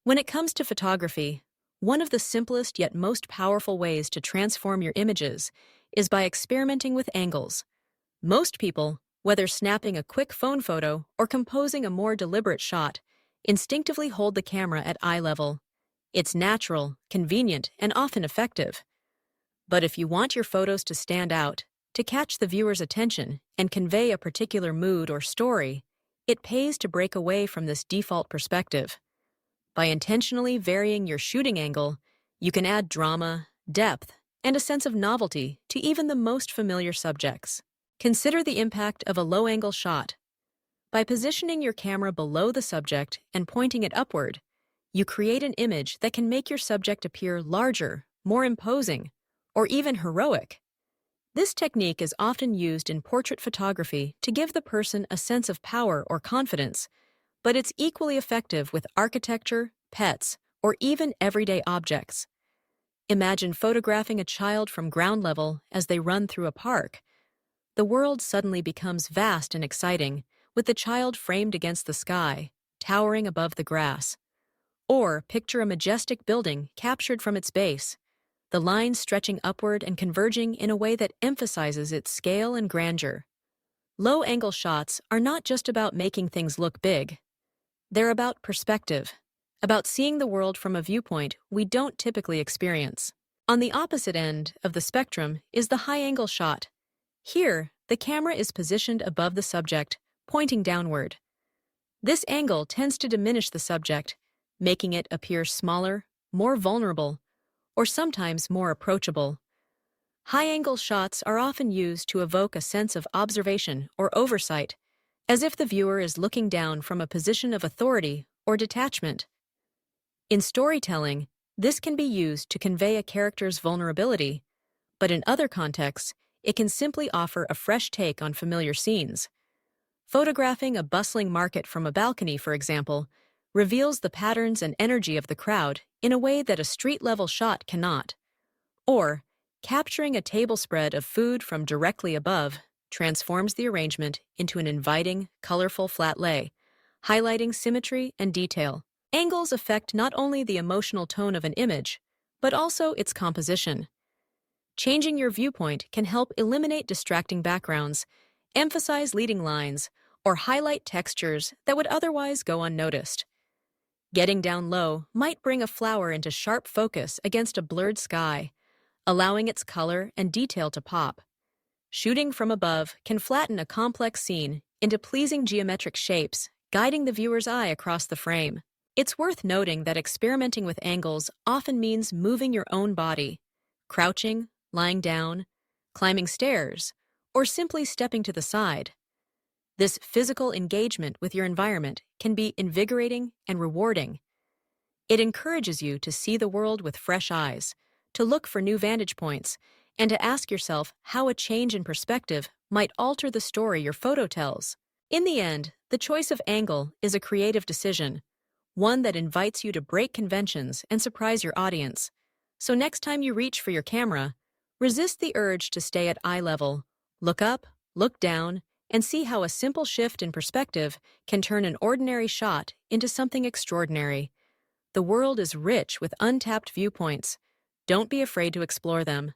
When it comes to photography, one of the simplest yet most powerful ways to transform your images is by experimenting with angles. Most people, whether snapping a quick phone photo or composing a more deliberate shot, instinctively hold the camera at eye level. It's natural, convenient, and often effective. But if you want your photos to stand out, to catch the viewer's attention, and convey a particular mood or story, it pays to break away from this default perspective. By intentionally varying your shooting angle, you can add drama, depth, and a sense of novelty to even the most familiar subjects. Consider the impact of a low-angle shot. By positioning your camera below the subject and pointing it upward, you create an image that can make your subject appear larger, more imposing, or even heroic. This technique is often used in portrait photography to give the person a sense of power or confidence, but it's equally effective with architecture, pets, or even everyday objects. Imagine photographing a child from ground level as they run through a park. The world suddenly becomes vast and exciting, with the child framed against the sky, towering above the grass. Or picture a majestic building captured from its base, the lines stretching upward and converging in a way that emphasizes its scale and grandeur. Low-angle shots are not just about making things look big. They're about perspective, about seeing the world from a viewpoint we don't typically experience. On the opposite end of the spectrum is the high-angle shot. Here, the camera is positioned above the subject, pointing downward. This angle tends to diminish the subject, making it appear smaller, more vulnerable, or sometimes more approachable. High-angle shots are often used to evoke a sense of observation or oversight, as if the viewer is looking down from a position of authority or detachment. In storytelling, this can be used to convey a character's vulnerability, but in other contexts, it can simply offer a fresh take on familiar scenes. Photographing a bustling market from a balcony, for example, reveals the patterns and energy of the crowd in a way that a street-level shot cannot. Or, capturing a tablespread of food from directly above transforms the arrangement into an inviting, colorful flat lay, highlighting symmetry and detail. Angles affect not only the emotional tone of an image, but also its composition. Changing your viewpoint can help eliminate distracting backgrounds, emphasize leading lines, or highlight textures that would otherwise go unnoticed. Getting down low might bring a flower into sharp focus against a blurred sky, allowing its color and detail to pop. Shooting from above can flatten a complex scene into pleasing geometric shapes, guiding the viewer's eye across the frame. It's worth noting that experimenting with angles often means moving your own body, crouching, lying down, climbing stairs, or simply stepping to the side. This physical engagement with your environment can be invigorating and rewarding. It encourages you to see the world with fresh eyes, to look for new vantage points, and to ask yourself how a change in perspective might alter the story your photo tells. In the end, the choice of angle is a creative decision, one that invites you to break conventions and surprise your audience. So next time you reach for your camera, resist the urge to stay at eye level. Look up, look down, and see how a simple shift in perspective can turn an ordinary shot into something extraordinary. The world is rich with untapped viewpoints. Don't be afraid to explore them.